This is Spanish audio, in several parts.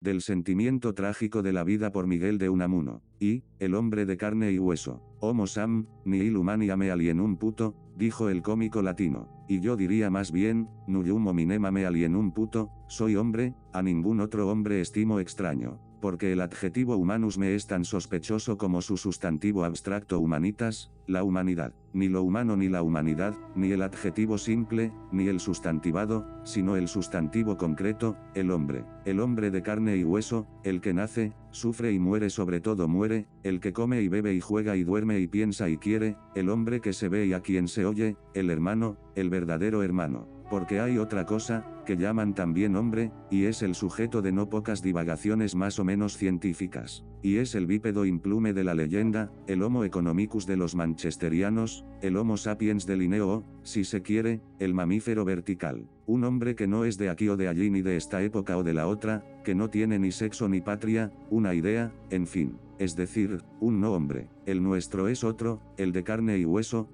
del sentimiento trágico de la vida por Miguel de Unamuno, y, el hombre de carne y hueso. Homo sam, nihil humaniam alienum puto, dijo el cómico latino, y yo diría más bien, nullum hominem alienum puto, soy hombre, a ningún otro hombre estimo extraño, porque el adjetivo humanus me es tan sospechoso como su sustantivo abstracto humanitas, la humanidad, ni lo humano ni la humanidad, ni el adjetivo simple, ni el sustantivado, sino el sustantivo concreto, el hombre de carne y hueso, el que nace, sufre y muere, sobre todo muere, el que come y bebe y juega y duerme y piensa y quiere, el hombre que se ve y a quien se oye, el hermano, el verdadero hermano. Porque hay otra cosa, que llaman también hombre, y es el sujeto de no pocas divagaciones más o menos científicas, y es el bípedo implume de la leyenda, el Homo economicus de los manchesterianos, el Homo sapiens de Linneo, si se quiere, el mamífero vertical, un hombre que no es de aquí o de allí ni de esta época o de la otra, que no tiene ni sexo ni patria, una idea, en fin, es decir, un no hombre. El nuestro es otro, el de carne y hueso,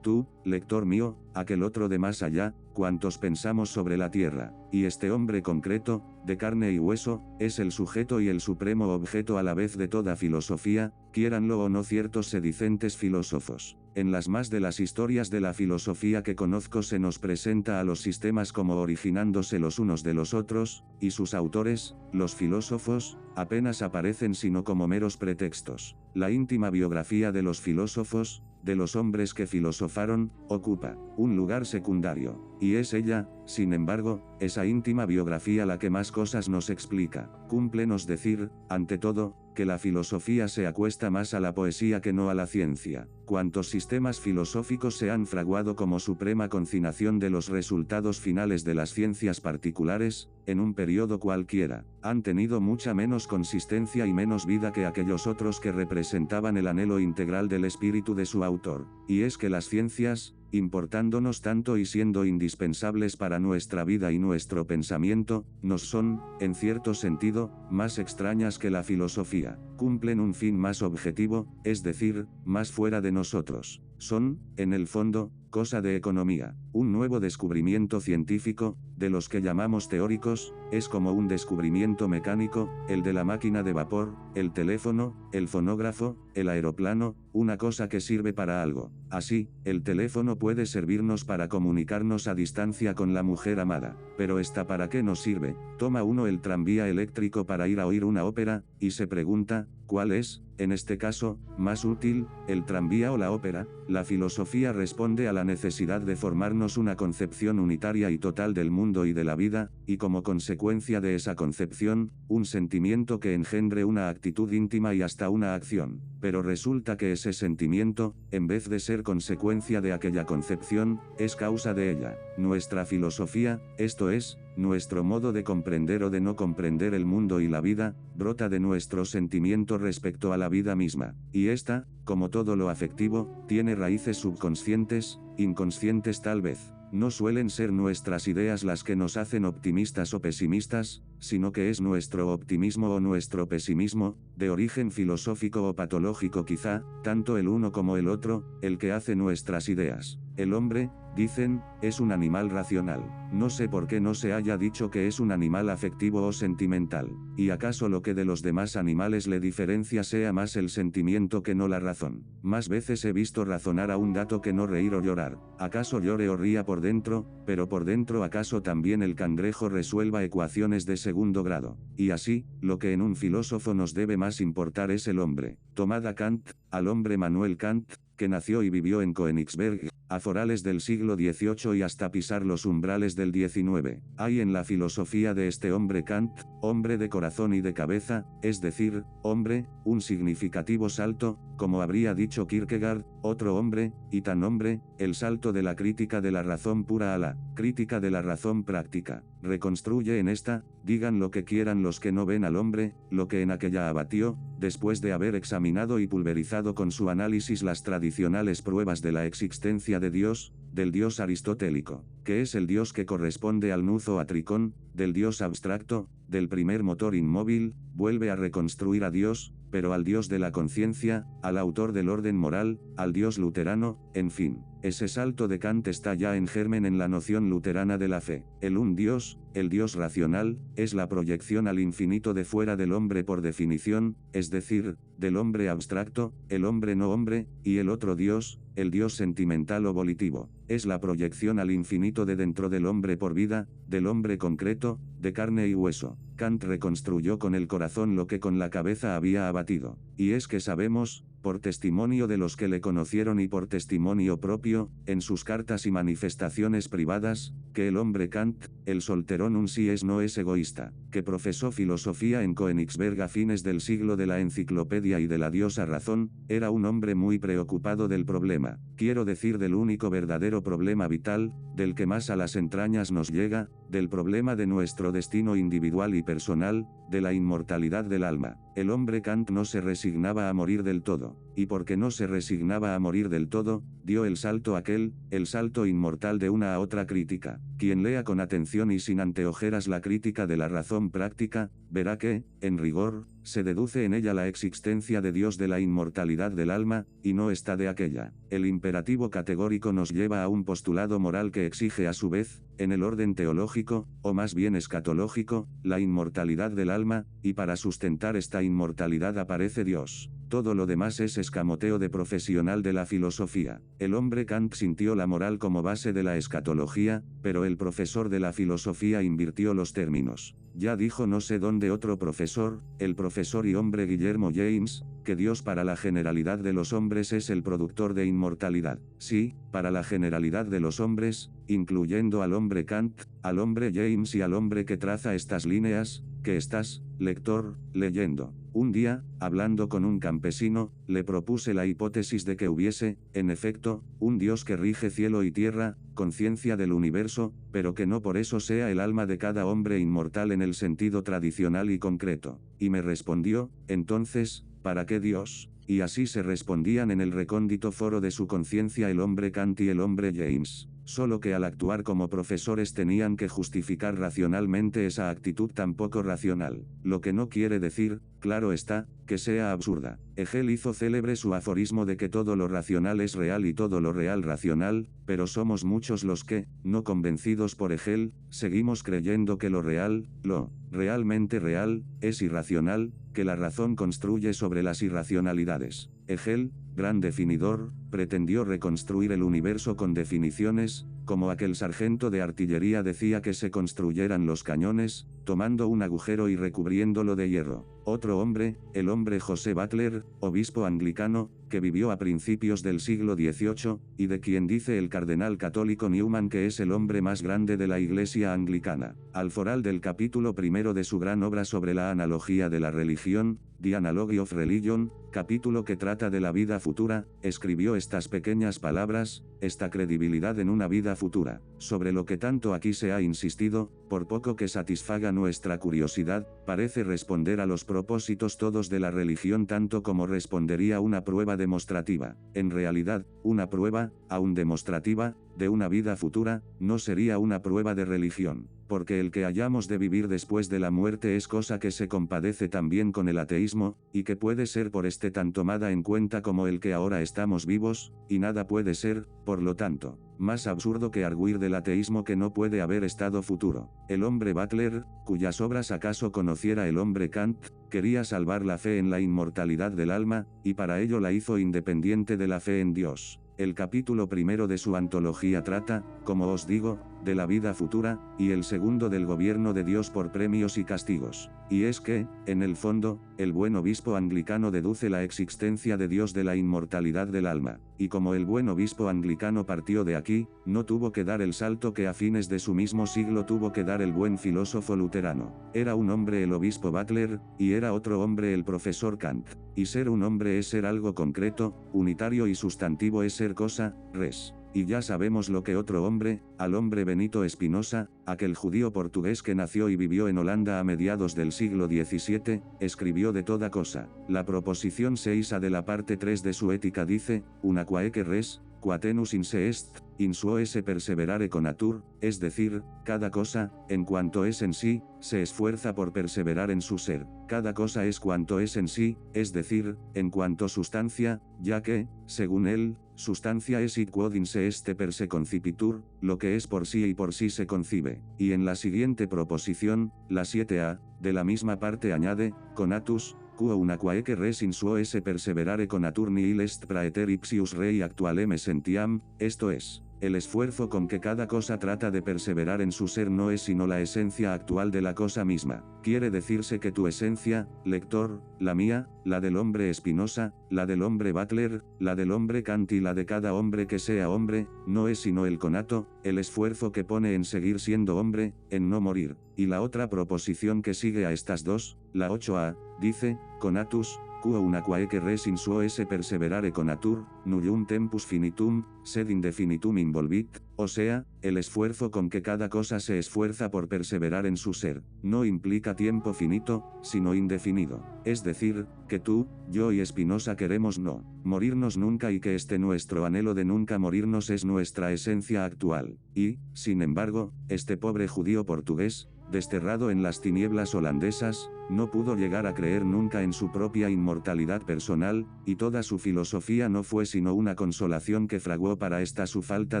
tú, lector mío, aquel otro de más allá, cuantos pensamos sobre la tierra, y este hombre concreto, de carne y hueso, es el sujeto y el supremo objeto a la vez de toda filosofía, quiéranlo o no ciertos sedicentes filósofos. En las más de las historias de la filosofía que conozco se nos presenta a los sistemas como originándose los unos de los otros, y sus autores, los filósofos, apenas aparecen sino como meros pretextos. La íntima biografía de los filósofos, de los hombres que filosofaron, ocupa un lugar secundario, y es ella, sin embargo, esa íntima biografía la que más cosas nos explica. Cúmplenos decir, ante todo, que la filosofía se acuesta más a la poesía que no a la ciencia. Cuantos sistemas filosóficos se han fraguado como suprema concinación de los resultados finales de las ciencias particulares, en un periodo cualquiera, han tenido mucha menos consistencia y menos vida que aquellos otros que representaban el anhelo integral del espíritu de su autor. Y es que las ciencias, importándonos tanto y siendo indispensables para nuestra vida y nuestro pensamiento, nos son, en cierto sentido, más extrañas que la filosofía, cumplen un fin más objetivo, es decir, más fuera de nosotros. Son, en el fondo, cosa de economía, un nuevo descubrimiento científico, de los que llamamos teóricos, es como un descubrimiento mecánico, el de la máquina de vapor, el teléfono, el fonógrafo, el aeroplano, una cosa que sirve para algo. Así, el teléfono puede servirnos para comunicarnos a distancia con la mujer amada, pero ¿esta para qué nos sirve? Toma uno el tranvía eléctrico para ir a oír una ópera, y se pregunta, ¿cuál es, en este caso, más útil, el tranvía o la ópera? La filosofía responde a la necesidad de formarnos una concepción unitaria y total del mundo y de la vida, y como consecuencia de esa concepción, un sentimiento que engendre una actitud íntima y hasta una acción. Pero resulta que ese sentimiento, en vez de ser consecuencia de aquella concepción, es causa de ella. Nuestra filosofía, esto es, nuestro modo de comprender o de no comprender el mundo y la vida, brota de nuestro sentimiento respecto a la vida misma, y esta, como todo lo afectivo, tiene raíces subconscientes, inconscientes tal vez. No suelen ser nuestras ideas las que nos hacen optimistas o pesimistas, sino que es nuestro optimismo o nuestro pesimismo, de origen filosófico o patológico quizá, tanto el uno como el otro, el que hace nuestras ideas. El hombre, dicen, es un animal racional. No sé por qué no se haya dicho que es un animal afectivo o sentimental. ¿Y acaso lo que de los demás animales le diferencia sea más el sentimiento que no la razón? Más veces he visto razonar a un gato que no reír o llorar. ¿Acaso llore o ría por dentro? Pero por dentro ¿acaso también el cangrejo resuelva ecuaciones de segundo grado? Y así, lo que en un filósofo nos debe más importar es el hombre. Tomad a Kant, al hombre Manuel Kant, que nació y vivió en Königsberg, a forales del siglo XVIII y hasta pisar los umbrales del XIX. Hay en la filosofía de este hombre Kant, hombre de corazón y de cabeza, es decir, hombre, un significativo salto, como habría dicho Kierkegaard, otro hombre, y tan hombre, el salto de la crítica de la razón pura a la crítica de la razón práctica. Reconstruye en esta, digan lo que quieran los que no ven al hombre, lo que en aquella abatió, después de haber examinado y pulverizado con su análisis las tradicionales pruebas de la existencia de Dios, del Dios aristotélico, que es el Dios que corresponde al nuzo atricón, del Dios abstracto, del primer motor inmóvil, vuelve a reconstruir a Dios, pero al Dios de la conciencia, al autor del orden moral, al Dios luterano, en fin. Ese salto de Kant está ya en germen en la noción luterana de la fe. El un Dios, el Dios racional, es la proyección al infinito de fuera del hombre por definición, es decir, del hombre abstracto, el hombre no hombre, y el otro Dios, el Dios sentimental o volitivo, es la proyección al infinito de dentro del hombre por vida, del hombre concreto, de carne y hueso. Kant reconstruyó con el corazón lo que con la cabeza había abatido, y es que sabemos, por testimonio de los que le conocieron y por testimonio propio, en sus cartas y manifestaciones privadas, que el hombre Kant, el solterón un sí es no es egoísta, que profesó filosofía en Königsberg a fines del siglo de la enciclopedia y de la diosa razón, era un hombre muy preocupado del problema, quiero decir del único verdadero problema vital, del que más a las entrañas nos llega, del problema de nuestro destino individual y personal, de la inmortalidad del alma. El hombre Kant no se resignaba a morir del todo, y porque no se resignaba a morir del todo, dio el salto aquel, el salto inmortal de una a otra crítica. Quien lea con atención y sin anteojeras la crítica de la razón práctica, verá que, en rigor, se deduce en ella la existencia de Dios de la inmortalidad del alma, y no está de aquella. El imperativo categórico nos lleva a un postulado moral que exige a su vez, en el orden teológico, o más bien escatológico, la inmortalidad del alma, y para sustentar esta inmortalidad aparece Dios. Todo lo demás es escamoteo de profesional de la filosofía. El hombre Kant sintió la moral como base de la escatología, pero el profesor de la filosofía invirtió los términos. Ya dijo no sé dónde otro profesor, el profesor y hombre Guillermo James, que Dios para la generalidad de los hombres es el productor de inmortalidad. Sí, para la generalidad de los hombres, incluyendo al hombre Kant, al hombre James y al hombre que traza estas líneas, que estás, lector, leyendo. Un día, hablando con un campesino, le propuse la hipótesis de que hubiese, en efecto, un Dios que rige cielo y tierra, conciencia del universo, pero que no por eso sea el alma de cada hombre inmortal en el sentido tradicional y concreto. Y me respondió, entonces, ¿para qué Dios? Y así se respondían en el recóndito foro de su conciencia el hombre Kant y el hombre James. Solo que al actuar como profesores tenían que justificar racionalmente esa actitud tan poco racional. Lo que no quiere decir, claro está, que sea absurda. Hegel hizo célebre su aforismo de que todo lo racional es real y todo lo real racional, pero somos muchos los que, no convencidos por Hegel, seguimos creyendo que lo real, lo realmente real, es irracional, que la razón construye sobre las irracionalidades. Hegel, gran definidor, pretendió reconstruir el universo con definiciones, como aquel sargento de artillería decía que se construyeran los cañones, tomando un agujero y recubriéndolo de hierro. Otro hombre, el hombre José Butler, obispo anglicano, que vivió a principios del siglo XVIII, y de quien dice el cardenal católico Newman que es el hombre más grande de la Iglesia anglicana. Al foral del capítulo primero de su gran obra sobre la analogía de la religión, The Analogy of Religion, capítulo que trata de la vida futura, escribió estas pequeñas palabras, esta credibilidad en una vida futura, sobre lo que tanto aquí se ha insistido, por poco que satisfaga nuestra curiosidad, parece responder a los propósitos todos de la religión tanto como respondería una prueba demostrativa. En realidad, una prueba, aun demostrativa, de una vida futura, no sería una prueba de religión, porque el que hayamos de vivir después de la muerte es cosa que se compadece también con el ateísmo, y que puede ser por este tan tomada en cuenta como el que ahora estamos vivos, y nada puede ser, por lo tanto, más absurdo que arguir del ateísmo que no puede haber estado futuro. El hombre Butler, cuyas obras acaso conociera el hombre Kant, quería salvar la fe en la inmortalidad del alma, y para ello la hizo independiente de la fe en Dios. El capítulo primero de su antología trata, como os digo, de la vida futura, y el segundo del gobierno de Dios por premios y castigos. Y es que, en el fondo, el buen obispo anglicano deduce la existencia de Dios de la inmortalidad del alma, y como el buen obispo anglicano partió de aquí, no tuvo que dar el salto que a fines de su mismo siglo tuvo que dar el buen filósofo luterano. Era un hombre el obispo Butler, y era otro hombre el profesor Kant. Y ser un hombre es ser algo concreto, unitario y sustantivo es ser cosa, res. Y ya sabemos lo que otro hombre, al hombre Benito Espinosa, aquel judío portugués que nació y vivió en Holanda a mediados del siglo XVII, escribió de toda cosa. La proposición 6a de la parte 3 de su ética dice, una quaeque res, quatenus in se est, in suo esse perseverare conatur, es decir, cada cosa, en cuanto es en sí, se esfuerza por perseverar en su ser. Cada cosa es cuanto es en sí, es decir, en cuanto sustancia, ya que, según él, sustancia es id quod in se est per se concipitur, lo que es por sí y por sí se concibe. Y en la siguiente proposición, la 7a, de la misma parte añade, conatus, quo unaquae res in suo esse perseverare conatur nihil est praeter ipsius rei actualem essentiam, esto es, el esfuerzo con que cada cosa trata de perseverar en su ser no es sino la esencia actual de la cosa misma. Quiere decirse que tu esencia, lector, la mía, la del hombre Spinoza, la del hombre Butler, la del hombre Kant y la de cada hombre que sea hombre, no es sino el conato, el esfuerzo que pone en seguir siendo hombre, en no morir. Y la otra proposición que sigue a estas dos, la 8a, dice, conatus, quo unaquae res in suo esse perseverare conatur, nullum tempus finitum, sed indefinitum involvit, o sea, el esfuerzo con que cada cosa se esfuerza por perseverar en su ser, no implica tiempo finito, sino indefinido. Es decir, que tú, yo y Spinoza queremos no morirnos nunca y que nuestro anhelo de nunca morirnos es nuestra esencia actual. Y, sin embargo, este pobre judío portugués, desterrado en las tinieblas holandesas, no pudo llegar a creer nunca en su propia inmortalidad personal, y toda su filosofía no fue sino una consolación que fraguó para esta su falta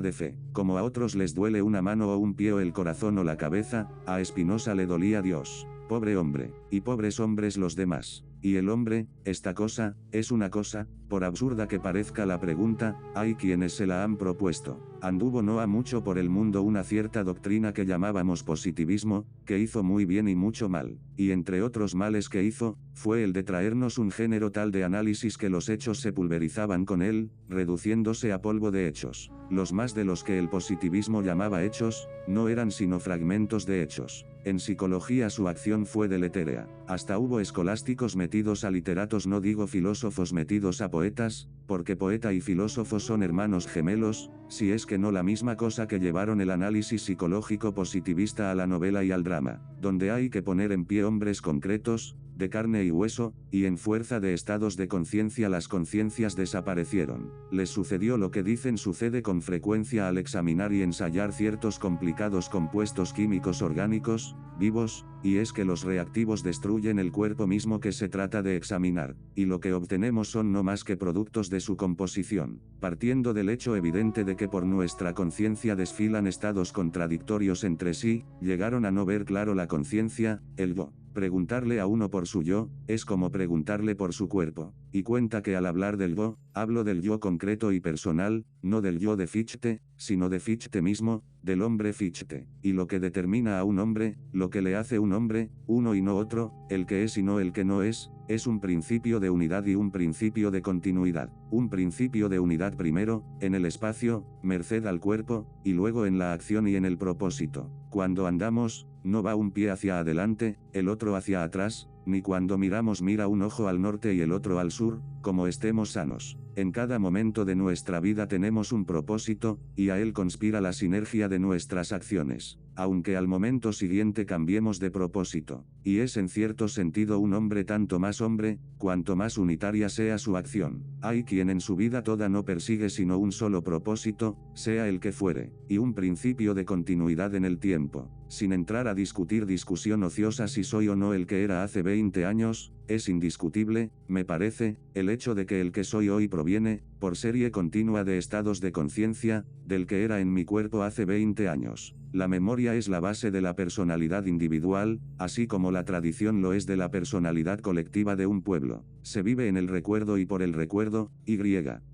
de fe. Como a otros les duele una mano o un pie o el corazón o la cabeza, a Spinoza le dolía Dios. Pobre hombre, y pobres hombres los demás. Y el hombre, esta cosa, es una cosa, por absurda que parezca la pregunta, hay quienes se la han propuesto. Anduvo no ha mucho por el mundo una cierta doctrina que llamábamos positivismo, que hizo muy bien y mucho mal. Y entre otros males que hizo, fue el de traernos un género tal de análisis que los hechos se pulverizaban con él, reduciéndose a polvo de hechos. Los más de los que el positivismo llamaba hechos, no eran sino fragmentos de hechos. En psicología su acción fue deletérea. Hasta hubo escolásticos metidos a literatos, no digo filósofos metidos a poetas, porque poeta y filósofo son hermanos gemelos, si es que no la misma cosa, que llevaron el análisis psicológico positivista a la novela y al drama, donde hay que poner en pie hombres concretos, de carne y hueso, y en fuerza de estados de conciencia las conciencias desaparecieron. Les sucedió lo que dicen sucede con frecuencia al examinar y ensayar ciertos complicados compuestos químicos orgánicos, vivos, y es que los reactivos destruyen el cuerpo mismo que se trata de examinar, y lo que obtenemos son no más que productos de su composición, partiendo del hecho evidente de que por nuestra conciencia desfilan estados contradictorios entre sí, llegaron a no ver claro la conciencia, el yo. Preguntarle a uno por su yo, es como preguntarle por su cuerpo, y cuenta que al hablar del yo, hablo del yo concreto y personal, no del yo de Fichte, sino de Fichte mismo, del hombre Fichte, y lo que determina a un hombre, lo que le hace un hombre, uno y no otro, el que es y no el que no es un principio de unidad y un principio de continuidad. Un principio de unidad primero, en el espacio, merced al cuerpo, y luego en la acción y en el propósito. Cuando andamos, no va un pie hacia adelante, el otro hacia atrás, ni cuando miramos mira un ojo al norte y el otro al sur, como estemos sanos. En cada momento de nuestra vida tenemos un propósito, y a él conspira la sinergia de nuestras acciones, aunque al momento siguiente cambiemos de propósito. Y es en cierto sentido un hombre tanto más hombre, cuanto más unitaria sea su acción. Hay quien en su vida toda no persigue sino un solo propósito, sea el que fuere, y un principio de continuidad en el tiempo. Sin entrar a discutir discusión ociosa si soy o no el que era hace 20 años, es indiscutible, me parece, el hecho de que el que soy hoy proviene, por serie continua de estados de conciencia, del que era en mi cuerpo hace 20 años. La memoria es la base de la personalidad individual, así como la tradición lo es de la personalidad colectiva de un pueblo. Se vive en el recuerdo y por el recuerdo, y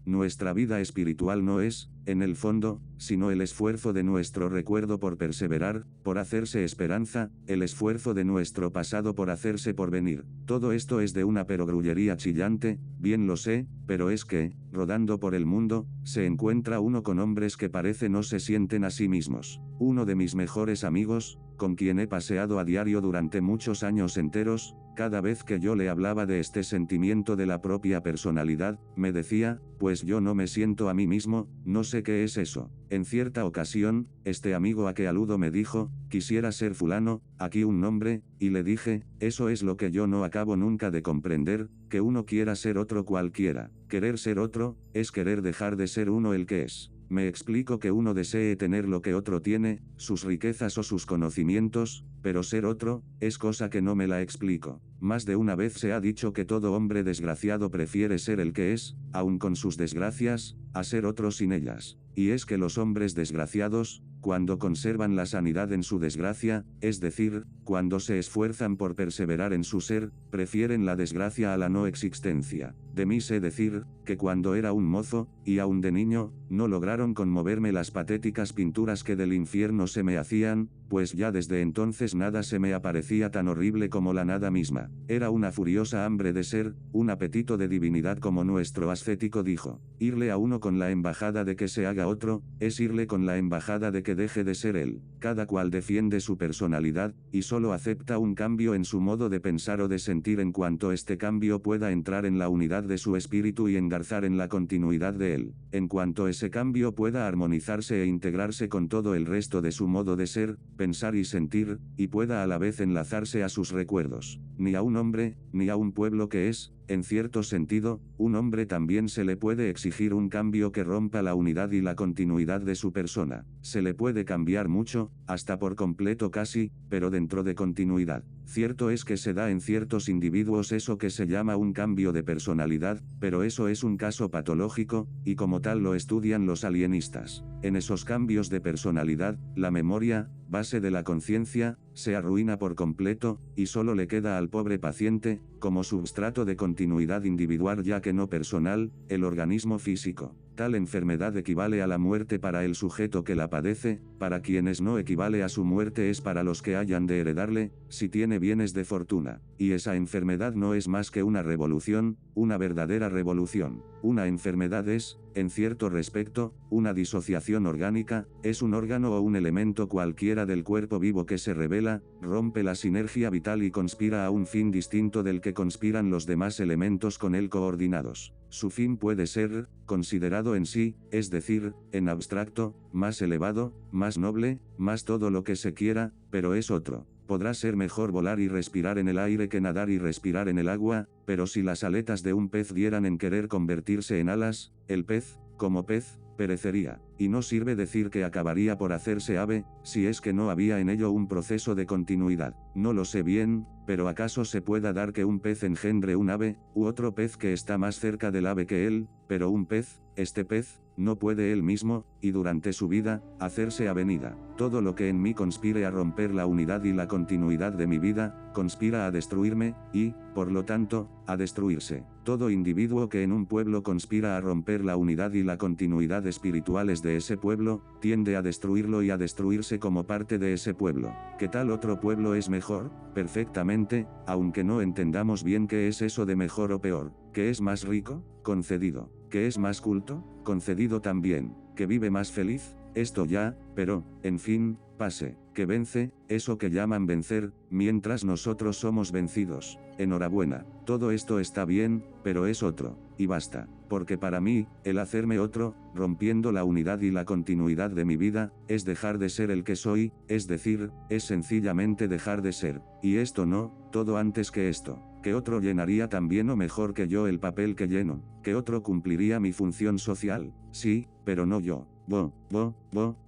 nuestra vida espiritual no es, en el fondo, sino el esfuerzo de nuestro recuerdo por perseverar, por hacerse esperanza, el esfuerzo de nuestro pasado por hacerse porvenir. Todo esto es de una perogrullería chillante, bien lo sé, pero es que, rodando por el mundo, se encuentra uno con hombres que parece no se sienten a sí mismos. Uno de mis mejores amigos, con quien he paseado a diario durante muchos años enteros, cada vez que yo le hablaba de este sentimiento de la propia personalidad, me decía, pues yo no me siento a mí mismo, no sé qué es eso. En cierta ocasión, este amigo a que aludo me dijo, quisiera ser fulano, aquí un nombre, y le dije, eso es lo que yo no acabo nunca de comprender, que uno quiera ser otro cualquiera. Querer ser otro, es querer dejar de ser uno el que es. me explico que uno desee tener lo que otro tiene, sus riquezas o sus conocimientos, pero ser otro, es cosa que no me la explico. Más de una vez se ha dicho que todo hombre desgraciado prefiere ser el que es, aun con sus desgracias, a ser otro sin ellas. Y es que los hombres desgraciados, cuando conservan la sanidad en su desgracia, es decir, cuando se esfuerzan por perseverar en su ser, prefieren la desgracia a la no existencia. De mí sé decir, que cuando era un mozo, y aún de niño, no lograron conmoverme las patéticas pinturas que del infierno se me hacían, pues ya desde entonces nada se me aparecía tan horrible como la nada misma. Era una furiosa hambre de ser, un apetito de divinidad como nuestro ascético dijo. Irle a uno con la embajada de que se haga otro, es irle con la embajada de que deje de ser él. Cada cual defiende su personalidad, y solo acepta un cambio en su modo de pensar o de sentir en cuanto este cambio pueda entrar en la unidad de su espíritu y engarzar en la continuidad de él. En cuanto ese cambio pueda armonizarse e integrarse con todo el resto de su modo de ser, pensar y sentir, y pueda a la vez enlazarse a sus recuerdos. Ni a un hombre, ni a un pueblo que es, en cierto sentido, un hombre también se le puede exigir un cambio que rompa la unidad y la continuidad de su persona. Se le puede cambiar mucho, hasta por completo casi, pero dentro de continuidad. Cierto es que se da en ciertos individuos eso que se llama un cambio de personalidad, pero eso es un caso patológico, y como tal lo estudian los alienistas. En esos cambios de personalidad, la memoria, base de la conciencia, se arruina por completo, y solo le queda al pobre paciente, como substrato de continuidad individual ya que no personal, el organismo físico. Tal enfermedad equivale a la muerte para el sujeto que la padece, para quienes no equivale a su muerte es para los que hayan de heredarle, si tiene bienes de fortuna. Y esa enfermedad no es más que una revolución, una verdadera revolución. Una enfermedad es, en cierto respecto, una disociación orgánica, es un órgano o un elemento cualquiera del cuerpo vivo que se revela, rompe la sinergia vital y conspira a un fin distinto del que conspiran los demás elementos con él coordinados. Su fin puede ser, considerado en sí, es decir, en abstracto, más elevado, más noble, más todo lo que se quiera, pero es otro. Podrá ser mejor volar y respirar en el aire que nadar y respirar en el agua, pero si las aletas de un pez dieran en querer convertirse en alas, el pez, como pez, perecería. Y no sirve decir que acabaría por hacerse ave, si es que no había en ello un proceso de continuidad. No lo sé bien, pero ¿acaso se pueda dar que un pez engendre un ave, u otro pez que está más cerca del ave que él, pero un pez, este pez, no puede él mismo, y durante su vida, hacerse avenida? Todo lo que en mí conspire a romper la unidad y la continuidad de mi vida, conspira a destruirme, y, por lo tanto, a destruirse. Todo individuo que en un pueblo conspira a romper la unidad y la continuidad espirituales de ese pueblo, tiende a destruirlo y a destruirse como parte de ese pueblo. ¿Qué tal otro pueblo es mejor? Perfectamente, aunque no entendamos bien qué es eso de mejor o peor. ¿Que es más rico? Concedido. ¿Que es más culto? Concedido también. ¿Que vive más feliz? Esto ya, pero, en fin, pase. Que vence, eso que llaman vencer, mientras nosotros somos vencidos. Enhorabuena. Todo esto está bien, pero es otro. Y basta. Porque para mí, el hacerme otro, rompiendo la unidad y la continuidad de mi vida, es dejar de ser el que soy, es decir, es sencillamente dejar de ser. Y esto no, todo antes que esto. Que otro llenaría tan bien o mejor que yo el papel que lleno. Que otro cumpliría mi función social. Sí, pero no yo.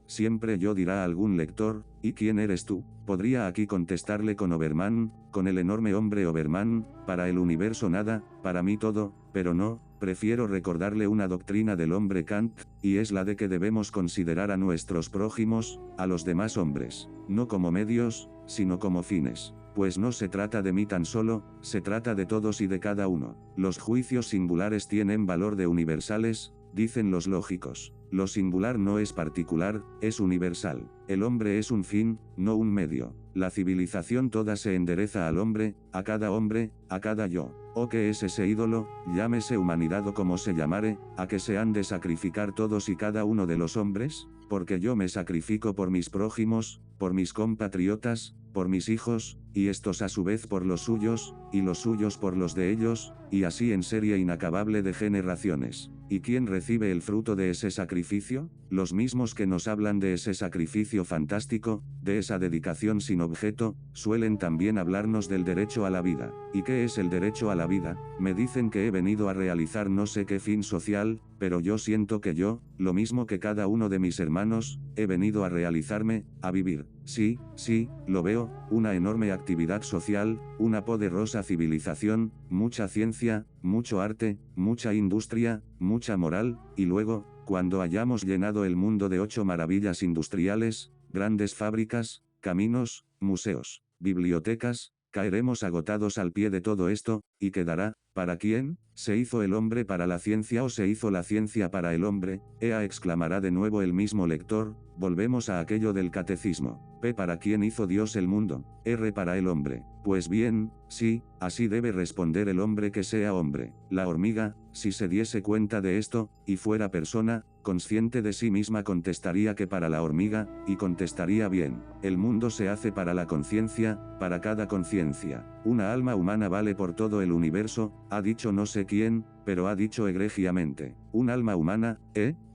Siempre yo dirá algún lector, ¿y quién eres tú? Podría aquí contestarle con Obermann, con el enorme hombre Obermann, para el universo nada, para mí todo, pero no, prefiero recordarle una doctrina del hombre Kant, y es la de que debemos considerar a nuestros prójimos, a los demás hombres, no como medios, sino como fines. Pues no se trata de mí tan solo, se trata de todos y de cada uno. Los juicios singulares tienen valor de universales, dicen los lógicos. Lo singular no es particular, es universal. El hombre es un fin, no un medio. La civilización toda se endereza al hombre, a cada yo. ¿O qué es ese ídolo? Llámese humanidad o como se llamare, ¿a que se han de sacrificar todos y cada uno de los hombres? Porque yo me sacrifico por mis prójimos, por mis compatriotas, por mis hijos, y estos a su vez por los suyos, y los suyos por los de ellos, y así en serie inacabable de generaciones. ¿Y quién recibe el fruto de ese sacrificio? Los mismos que nos hablan de ese sacrificio fantástico, de esa dedicación sin objeto, suelen también hablarnos del derecho a la vida. ¿Y qué es el derecho a la vida? Me dicen que he venido a realizar no sé qué fin social, pero yo siento que yo, lo mismo que cada uno de mis hermanos, he venido a realizarme, a vivir. Sí, sí, lo veo, una enorme actividad social, una poderosa civilización, mucha ciencia, mucho arte, mucha industria, mucha moral, y luego, cuando hayamos llenado el mundo de 8 maravillas industriales, grandes fábricas, caminos, museos, bibliotecas, caeremos agotados al pie de todo esto, y quedará, ¿para quién? ¿Se hizo el hombre para la ciencia o se hizo la ciencia para el hombre? Ea, exclamará de nuevo el mismo lector, volvemos a aquello del catecismo. P, ¿para quién hizo Dios el mundo? R, para el hombre. Pues bien, sí, así debe responder el hombre que sea hombre. La hormiga, si se diese cuenta de esto, y fuera persona, consciente de sí misma, contestaría que para la hormiga, y contestaría bien. El mundo se hace para la conciencia, para cada conciencia. Una alma humana vale por todo el universo, ha dicho no sé quién, pero ha dicho egregiamente. Un alma humana,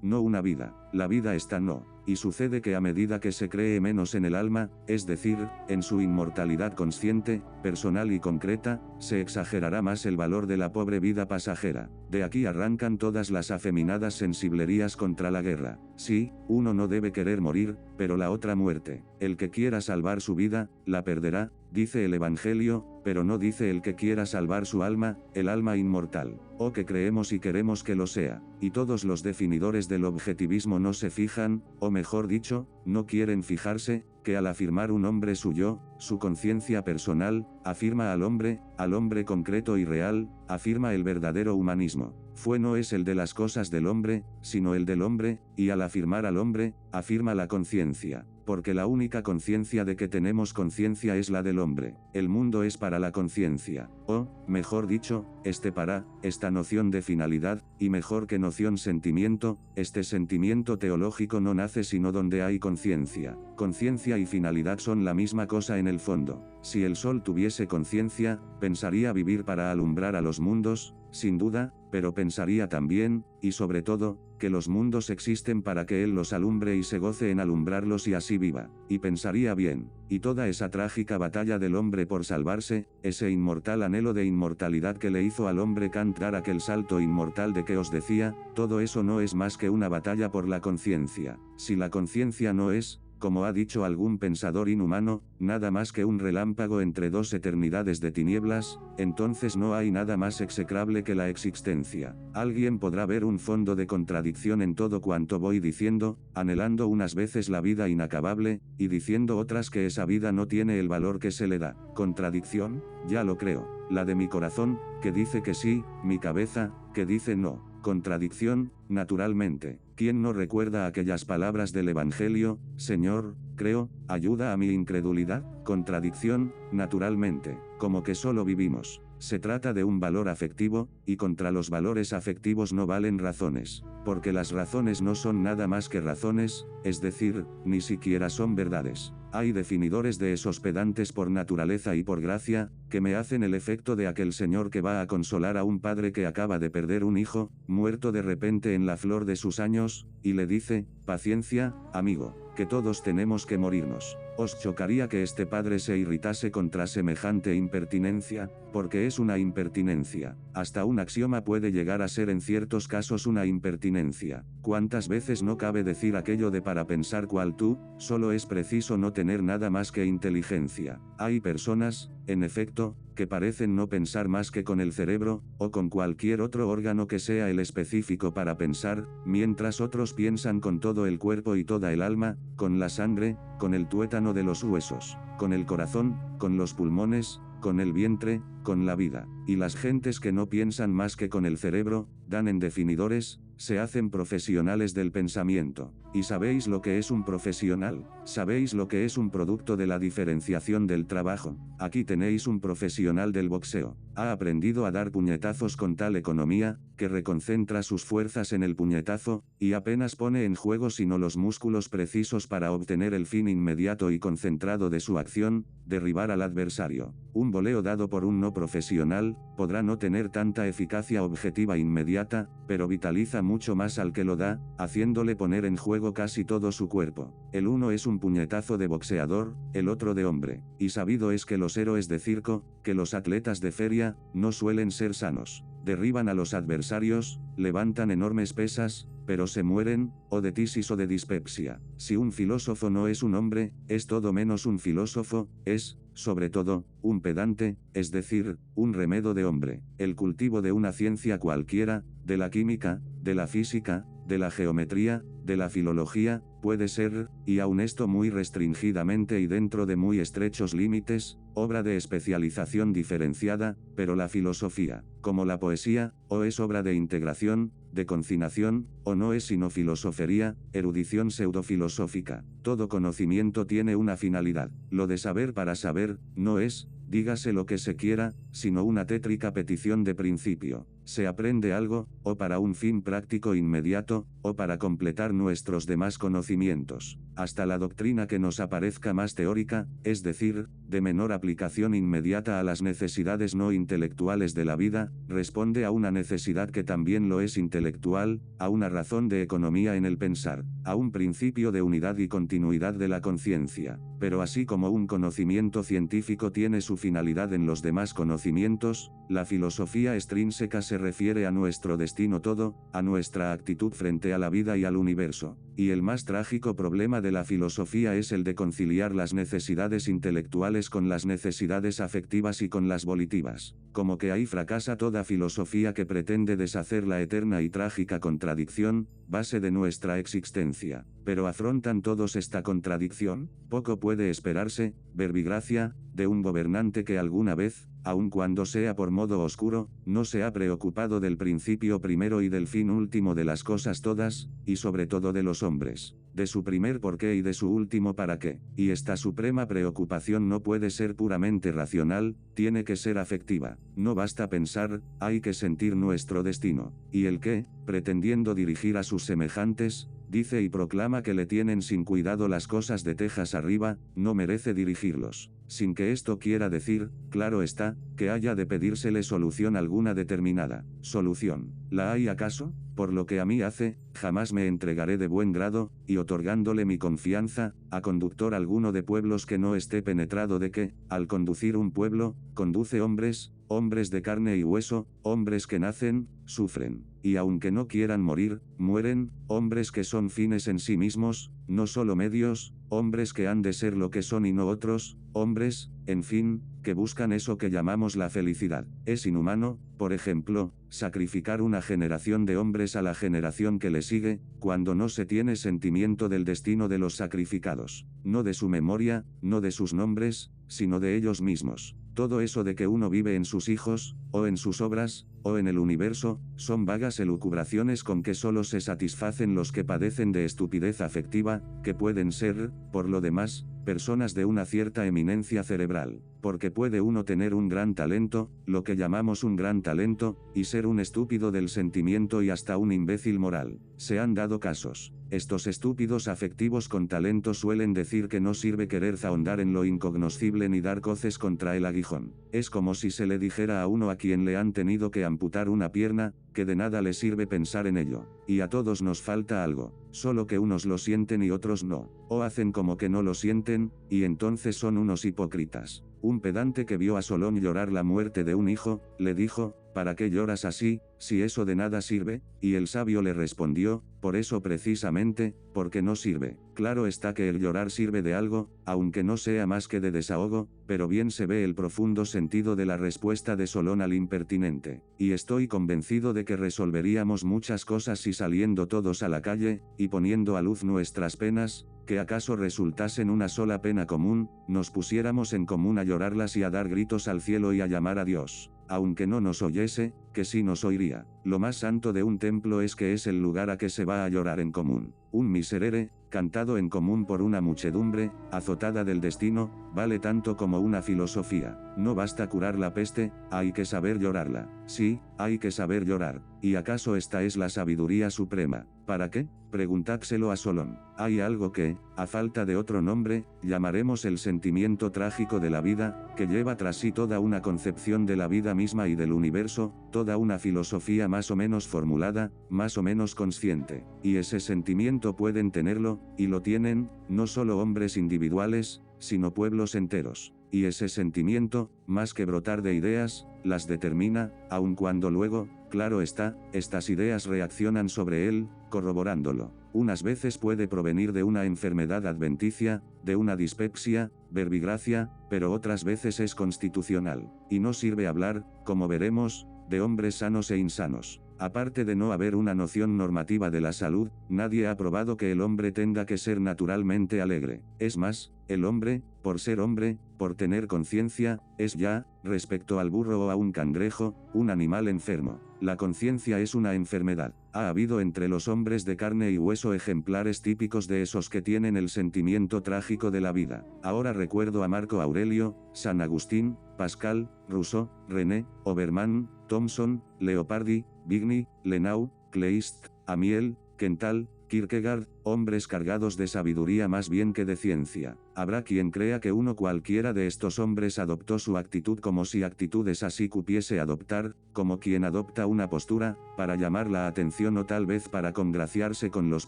no una vida. La vida está no. Y sucede que a medida que se cree menos en el alma, es decir, en su inmortalidad consciente, personal y concreta, se exagerará más el valor de la pobre vida pasajera. De aquí arrancan todas las afeminadas sensiblerías contra la guerra. Sí, uno no debe querer morir, pero la otra muerte. El que quiera salvar su vida, la perderá, dice el Evangelio, pero no dice el que quiera salvar su alma, el alma inmortal. O que creemos y queremos que lo sea. Y todos los definidores del objetivismo no se fijan, o mejor dicho, no quieren fijarse, que al afirmar un hombre su yo, su conciencia personal, afirma al hombre concreto y real, afirma el verdadero humanismo. Fue no es el de las cosas del hombre, sino el del hombre, y al afirmar al hombre, afirma la conciencia. Porque la única conciencia de que tenemos conciencia es la del hombre. El mundo es para la conciencia. O, mejor dicho, esta noción de finalidad, y mejor que noción sentimiento, este sentimiento teológico no nace sino donde hay conciencia. Conciencia y finalidad son la misma cosa en el fondo. Si el sol tuviese conciencia, pensaría vivir para alumbrar a los mundos, sin duda, pero pensaría también, y sobre todo, que los mundos existen para que él los alumbre y se goce en alumbrarlos y así viva. Y pensaría bien, y toda esa trágica batalla del hombre por salvarse, ese inmortal anhelo de inmortalidad que le hizo al hombre Kant dar aquel salto inmortal de que os decía, todo eso no es más que una batalla por la conciencia. Si la conciencia no es, como ha dicho algún pensador inhumano, nada más que un relámpago entre dos eternidades de tinieblas, entonces no hay nada más execrable que la existencia. Alguien podrá ver un fondo de contradicción en todo cuanto voy diciendo, anhelando unas veces la vida inacabable, y diciendo otras que esa vida no tiene el valor que se le da. ¿Contradicción? Ya lo creo. La de mi corazón, que dice que sí, mi cabeza, que dice no. Contradicción, naturalmente. ¿Quién no recuerda aquellas palabras del Evangelio? Señor, creo, ayuda a mi incredulidad. Contradicción, naturalmente. Como que solo vivimos. Se trata de un valor afectivo, y contra los valores afectivos no valen razones. Porque las razones no son nada más que razones, es decir, ni siquiera son verdades. Hay definidores de esos pedantes por naturaleza y por gracia, que me hacen el efecto de aquel señor que va a consolar a un padre que acaba de perder un hijo, muerto de repente en la flor de sus años, y le dice, paciencia, amigo, que todos tenemos que morirnos. ¿Os chocaría que este padre se irritase contra semejante impertinencia? Porque es una impertinencia. Hasta un axioma puede llegar a ser en ciertos casos una impertinencia. ¿Cuántas veces no cabe decir aquello de para pensar cual tú, solo es preciso no tener nada más que inteligencia? Hay personas, en efecto, que parecen no pensar más que con el cerebro, o con cualquier otro órgano que sea el específico para pensar, mientras otros piensan con todo el cuerpo y toda el alma, con la sangre, con el tuétano de los huesos, con el corazón, con los pulmones, con el vientre, con la vida. Y las gentes que no piensan más que con el cerebro, dan en definidores, se hacen profesionales del pensamiento. ¿Y sabéis lo que es un profesional? ¿Sabéis lo que es un producto de la diferenciación del trabajo? Aquí tenéis un profesional del boxeo. Ha aprendido a dar puñetazos con tal economía, que reconcentra sus fuerzas en el puñetazo, y apenas pone en juego sino los músculos precisos para obtener el fin inmediato y concentrado de su acción, derribar al adversario. Un voleo dado por un no profesional, podrá no tener tanta eficacia objetiva inmediata, pero vitaliza mucho más al que lo da, haciéndole poner en juego casi todo su cuerpo. El uno es un puñetazo de boxeador, el otro de hombre. Y sabido es que los héroes de circo, que los atletas de feria, no suelen ser sanos. Derriban a los adversarios, levantan enormes pesas, pero se mueren, o de tisis o de dispepsia. Si un filósofo no es un hombre, es todo menos un filósofo, es, sobre todo, un pedante, es decir, un remedo de hombre. El cultivo de una ciencia cualquiera, de la química, de la física, de la geometría, de la filología, puede ser, y aun esto muy restringidamente y dentro de muy estrechos límites, obra de especialización diferenciada, pero la filosofía, como la poesía, o es obra de integración, de concinación, o no es sino filosofería, erudición pseudofilosófica. Todo conocimiento tiene una finalidad. Lo de saber para saber, no es, dígase lo que se quiera, sino una tétrica petición de principio. Se aprende algo, o para un fin práctico inmediato, o para completar nuestros demás conocimientos. Hasta la doctrina que nos aparezca más teórica, es decir, de menor aplicación inmediata a las necesidades no intelectuales de la vida, responde a una necesidad que también lo es intelectual, a una razón de economía en el pensar, a un principio de unidad y continuidad de la conciencia. Pero así como un conocimiento científico tiene su finalidad en los demás conocimientos, la filosofía extrínseca se refiere a nuestro destino todo, a nuestra actitud frente a la vida y al universo. Y el más trágico problema de la filosofía es el de conciliar las necesidades intelectuales con las necesidades afectivas y con las volitivas. Como que ahí fracasa toda filosofía que pretende deshacer la eterna y trágica contradicción, base de nuestra existencia. Pero ¿afrontan todos esta contradicción? Poco puede esperarse, verbigracia, de un gobernante que alguna vez, aun cuando sea por modo oscuro, no se ha preocupado del principio primero y del fin último de las cosas todas, y sobre todo de los hombres, de su primer porqué y de su último para qué. Y esta suprema preocupación no puede ser puramente racional, tiene que ser afectiva. No basta pensar, hay que sentir nuestro destino. Y el que, pretendiendo dirigir a sus semejantes, dice y proclama que le tienen sin cuidado las cosas de tejas arriba, no merece dirigirlos. Sin que esto quiera decir, claro está, que haya de pedírsele solución alguna determinada. ¿Solución? ¿La hay acaso? Por lo que a mí hace, jamás me entregaré de buen grado, y otorgándole mi confianza, a conductor alguno de pueblos que no esté penetrado de que, al conducir un pueblo, conduce hombres, hombres de carne y hueso, hombres que nacen, sufren, y aunque no quieran morir, mueren, hombres que son fines en sí mismos, no solo medios, hombres que han de ser lo que son y no otros, hombres, en fin, que buscan eso que llamamos la felicidad. Es inhumano, por ejemplo, sacrificar una generación de hombres a la generación que le sigue, cuando no se tiene sentimiento del destino de los sacrificados, no de su memoria, no de sus nombres, sino de ellos mismos. Todo eso de que uno vive en sus hijos, o en sus obras, o en el universo, son vagas elucubraciones con que solo se satisfacen los que padecen de estupidez afectiva, que pueden ser, por lo demás, personas de una cierta eminencia cerebral, porque puede uno tener un gran talento, lo que llamamos un gran talento, y ser un estúpido del sentimiento y hasta un imbécil moral. Se han dado casos. Estos estúpidos afectivos con talento suelen decir que no sirve querer ahondar en lo incognoscible ni dar coces contra el aguijón. Es como si se le dijera a uno a quien le han tenido que amputar una pierna, que de nada le sirve pensar en ello. Y a todos nos falta algo, solo que unos lo sienten y otros no, o hacen como que no lo sienten, y entonces son unos hipócritas. Un pedante que vio a Solón llorar la muerte de un hijo, le dijo, ¿para qué lloras así, si eso de nada sirve? Y el sabio le respondió, por eso precisamente, porque no sirve. Claro está que el llorar sirve de algo, aunque no sea más que de desahogo, pero bien se ve el profundo sentido de la respuesta de Solón al impertinente. Y estoy convencido de que resolveríamos muchas cosas si saliendo todos a la calle, y poniendo a luz nuestras penas, que acaso resultasen una sola pena común, nos pusiéramos en común a llorarlas y a dar gritos al cielo y a llamar a Dios. Aunque no nos oyese, que sí nos oiría. Lo más santo de un templo es que es el lugar a que se va a llorar en común. un miserere, cantado en común por una muchedumbre, azotada del destino, vale tanto como una filosofía. No basta curar la peste, hay que saber llorarla. Sí, hay que saber llorar. ¿Y acaso esta es la sabiduría suprema? ¿Para qué? Preguntádselo a Solón. Hay algo que, a falta de otro nombre, llamaremos el sentimiento trágico de la vida, que lleva tras sí toda una concepción de la vida misma y del universo, toda una filosofía más o menos formulada, más o menos consciente. Y ese sentimiento pueden tenerlo, y lo tienen, no solo hombres individuales, sino pueblos enteros. Y ese sentimiento, más que brotar de ideas, las determina, aun cuando luego, claro está, estas ideas reaccionan sobre él, corroborándolo. Unas veces puede provenir de una enfermedad adventicia, de una dispepsia, verbigracia, pero otras veces es constitucional. Y no sirve hablar, como veremos, de hombres sanos e insanos. Aparte de no haber una noción normativa de la salud, nadie ha probado que el hombre tenga que ser naturalmente alegre. Es más, el hombre, por ser hombre, por tener conciencia, es ya, respecto al burro o a un cangrejo, un animal enfermo. La conciencia es una enfermedad. Ha habido entre los hombres de carne y hueso ejemplares típicos de esos que tienen el sentimiento trágico de la vida. Ahora recuerdo a Marco Aurelio, San Agustín, Pascal, Rousseau, René, Obermann, Thomson, Leopardi, Vigny, Lenau, Kleist, Amiel, Quental, Kierkegaard, hombres cargados de sabiduría más bien que de ciencia. Habrá quien crea que uno cualquiera de estos hombres adoptó su actitud como si actitudes así cupiese adoptar, como quien adopta una postura, para llamar la atención o tal vez para congraciarse con los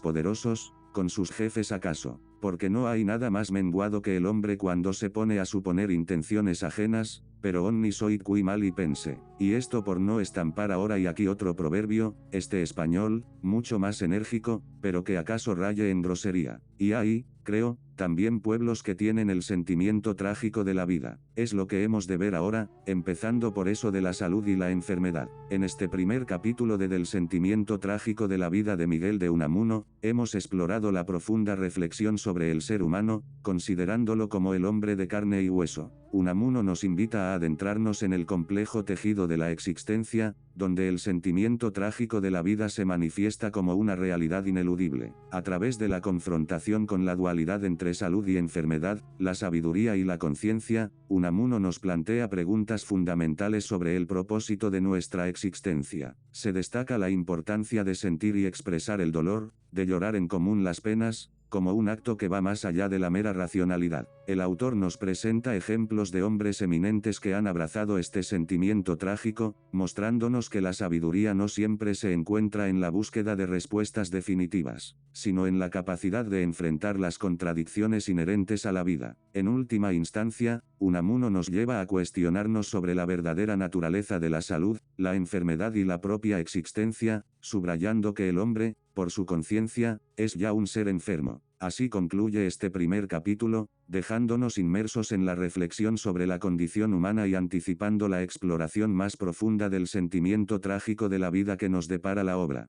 poderosos, con sus jefes acaso. Porque no hay nada más menguado que el hombre cuando se pone a suponer intenciones ajenas, pero omni soit qui mali pense. Y esto por no estampar ahora y aquí otro proverbio, este español, mucho más enérgico, pero que acaso raye en grosería. Y hay, creo, también pueblos que tienen el sentimiento trágico de la vida. Es lo que hemos de ver ahora, empezando por eso de la salud y la enfermedad. En este primer capítulo del sentimiento trágico de la vida de Miguel de Unamuno, hemos explorado la profunda reflexión sobre el ser humano, considerándolo como el hombre de carne y hueso. Unamuno nos invita a adentrarnos en el complejo tejido de la existencia, donde el sentimiento trágico de la vida se manifiesta como una realidad ineludible. A través de la confrontación con la dualidad entre salud y enfermedad, la sabiduría y la conciencia, Unamuno nos plantea preguntas fundamentales sobre el propósito de nuestra existencia. Se destaca la importancia de sentir y expresar el dolor, de llorar en común las penas, como un acto que va más allá de la mera racionalidad. El autor nos presenta ejemplos de hombres eminentes que han abrazado este sentimiento trágico, mostrándonos que la sabiduría no siempre se encuentra en la búsqueda de respuestas definitivas, sino en la capacidad de enfrentar las contradicciones inherentes a la vida. En última instancia, Unamuno nos lleva a cuestionarnos sobre la verdadera naturaleza de la salud, la enfermedad y la propia existencia, subrayando que el hombre, por su conciencia, es ya un ser enfermo. Así concluye este primer capítulo, dejándonos inmersos en la reflexión sobre la condición humana y anticipando la exploración más profunda del sentimiento trágico de la vida que nos depara la obra.